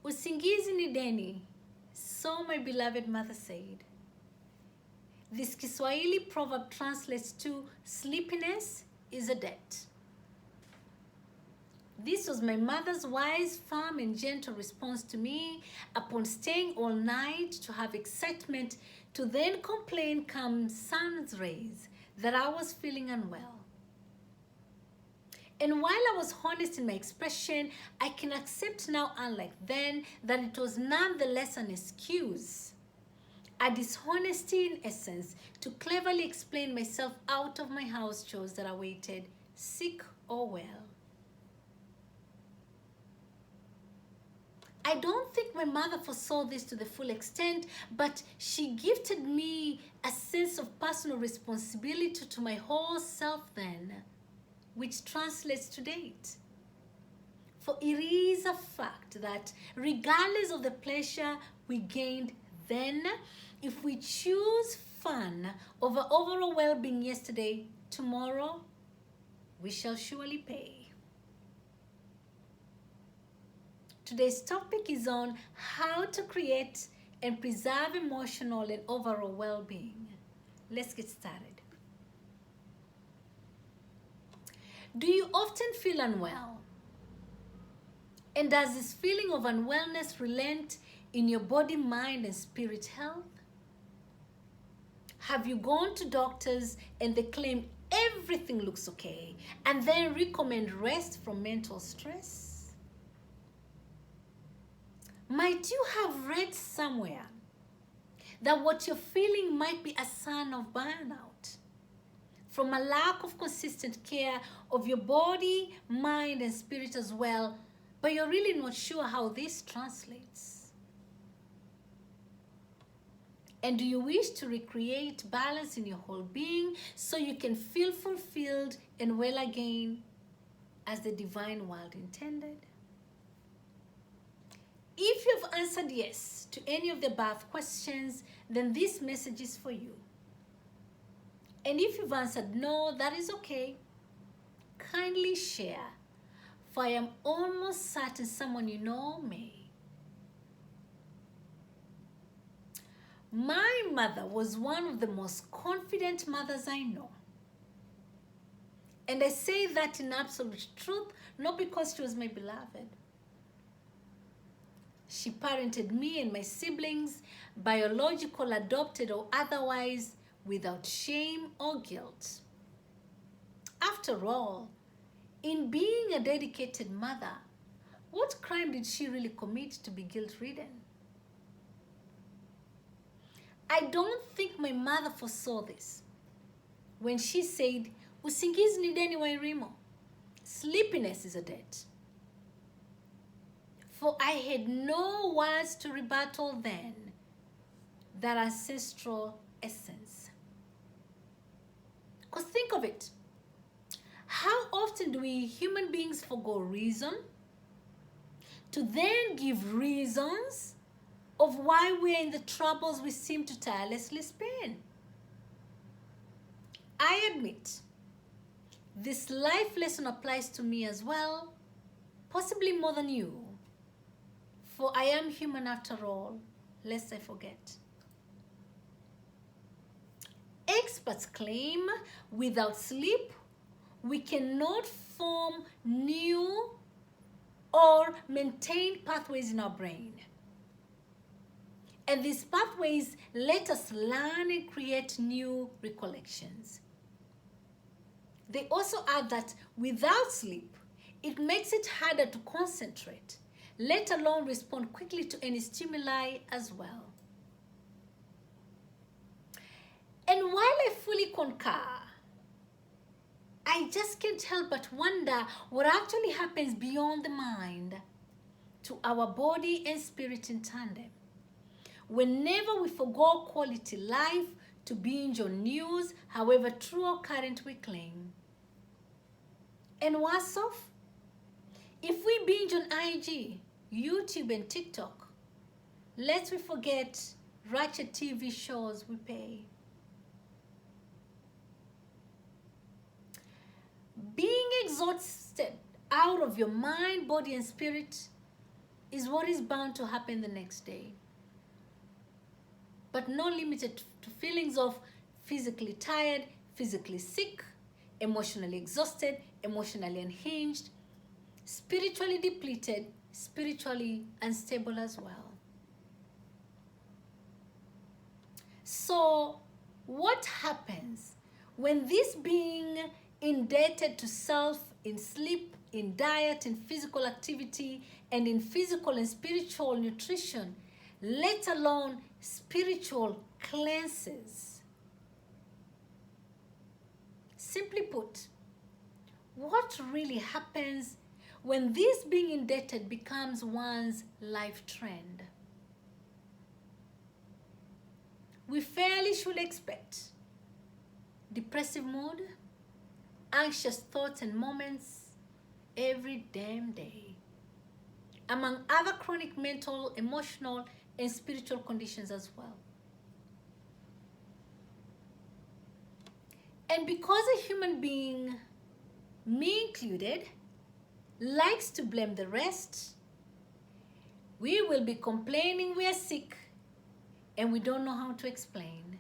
Usingizi ni deni, so my beloved mother said. This Kiswahili proverb translates to sleepiness is a debt. This was my mother's wise, firm, and gentle response to me upon staying all night to have excitement, to then complain come sun's rays that I was feeling unwell. And while I was honest in my expression, I can accept now, unlike then, that it was nonetheless an excuse, a dishonesty in essence, to cleverly explain myself out of my house chores that awaited, sick or well. I don't think my mother foresaw this to the full extent, but she gifted me a sense of personal responsibility to my whole self then, which translates to date. For it is a fact that regardless of the pleasure we gained then, if we choose fun over overall well-being yesterday, tomorrow we shall surely pay. Today's topic is on how to create and preserve emotional and overall well-being. Let's get started. Do you often feel unwell? And does this feeling of unwellness relent in your body, mind, and spirit health? Have you gone to doctors and they claim everything looks okay and then recommend rest from mental stress? Might you have read somewhere that what you're feeling might be a sign of burnout from a lack of consistent care of your body, mind, and spirit as well, but you're really not sure how this translates? And do you wish to recreate balance in your whole being so you can feel fulfilled and well again as the divine world intended? If you've answered yes to any of the above questions, then this message is for you. And if you've answered no, that is okay. Kindly share, for I am almost certain someone you know may. My mother was one of the most confident mothers I know. And I say that in absolute truth, not because she was my beloved. She parented me and my siblings, biological, adopted, or otherwise, without shame or guilt. After all, in being a dedicated mother, what crime did she really commit to be guilt-ridden? I don't think my mother foresaw this when she said, "Usingizi ni deni Wairimo. Sleepiness is a debt." For I had no words to rebuttal then that ancestral essence. Because think of it. How often do we human beings forgo reason to then give reasons of why we're in the troubles we seem to tirelessly spin? I admit, this life lesson applies to me as well, possibly more than you. For I am human after all, lest I forget. Experts claim without sleep, we cannot form new or maintain pathways in our brain. And these pathways let us learn and create new recollections. They also add that without sleep, it makes it harder to concentrate, let alone respond quickly to any stimuli as well. And while I fully concur, I just can't help but wonder what actually happens beyond the mind to our body and spirit in tandem whenever we forgo quality life to binge on news, however true or current we claim. And worse off, if we binge on IG, YouTube, and TikTok, lest we forget ratchet TV shows we pay. Being exhausted out of your mind, body, and spirit is what is bound to happen the next day, but not limited to feelings of physically tired, physically sick, emotionally exhausted, emotionally unhinged, spiritually depleted, spiritually unstable as well. So, what happens when this being indebted to self in sleep, in diet, in physical activity, and in physical and spiritual nutrition, let alone spiritual cleanses? Simply put, what really happens when this being indebted becomes one's life trend? We fairly should expect depressive mood, anxious thoughts and moments every damn day, among other chronic mental, emotional, and spiritual conditions as well. And because a human being, me included, likes to blame the rest, we will be complaining we are sick and we don't know how to explain.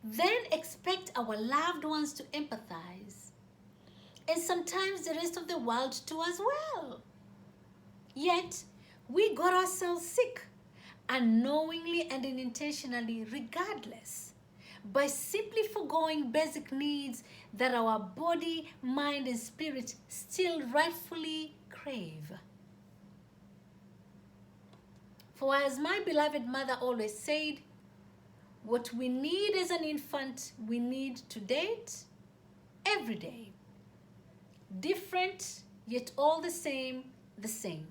Then expect our loved ones to empathize, and sometimes the rest of the world to as well. Yet, we got ourselves sick, unknowingly and unintentionally, regardless, by simply foregoing basic needs that our body, mind, and spirit still rightfully crave. For as my beloved mother always said, what we need as an infant, we need to date every day. Different, yet all the same, the same.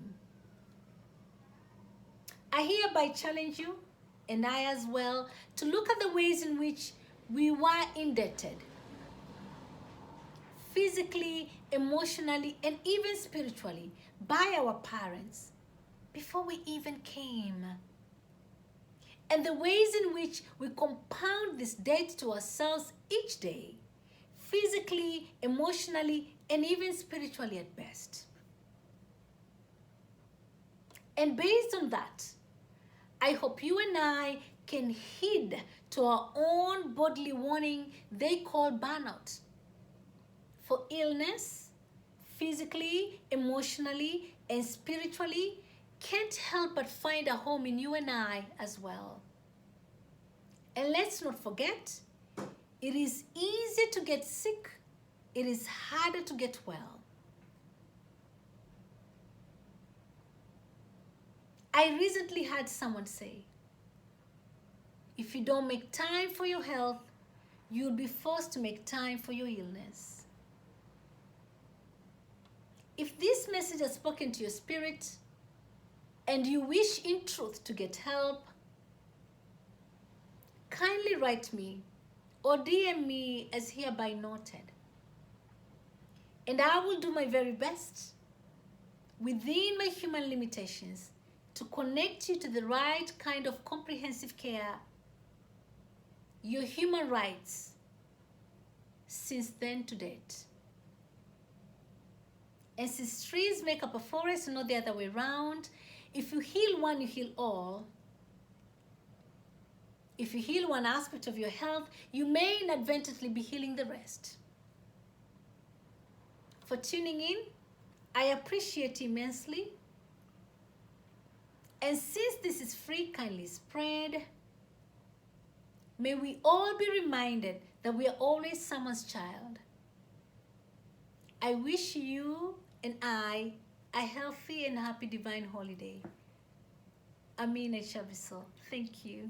I hereby challenge you, and I as well, to look at the ways in which we were indebted, physically, emotionally, and even spiritually, by our parents before we even came. And the ways in which we compound this debt to ourselves each day, physically, emotionally, and even spiritually at best. And based on that, I hope you and I can heed to our own bodily warning they call burnout. For illness, physically, emotionally, and spiritually, can't help but find a home in you and I as well. And let's not forget, it is easy to get sick. It is harder to get well. I recently had someone say, if you don't make time for your health, you'll be forced to make time for your illness. If this message has spoken to your spirit and you wish in truth to get help, kindly write me or DM me as hereby noted. And I will do my very best within my human limitations to connect you to the right kind of comprehensive care, your human rights, since then to date. And since trees make up a forest and not the other way around, if you heal one, you heal all. If you heal one aspect of your health, you may inadvertently be healing the rest. For tuning in, I appreciate immensely. And since this is free, kindly spread. May we all be reminded that we are always someone's child. I wish you and I a healthy and happy divine holiday. Amina. Thank you.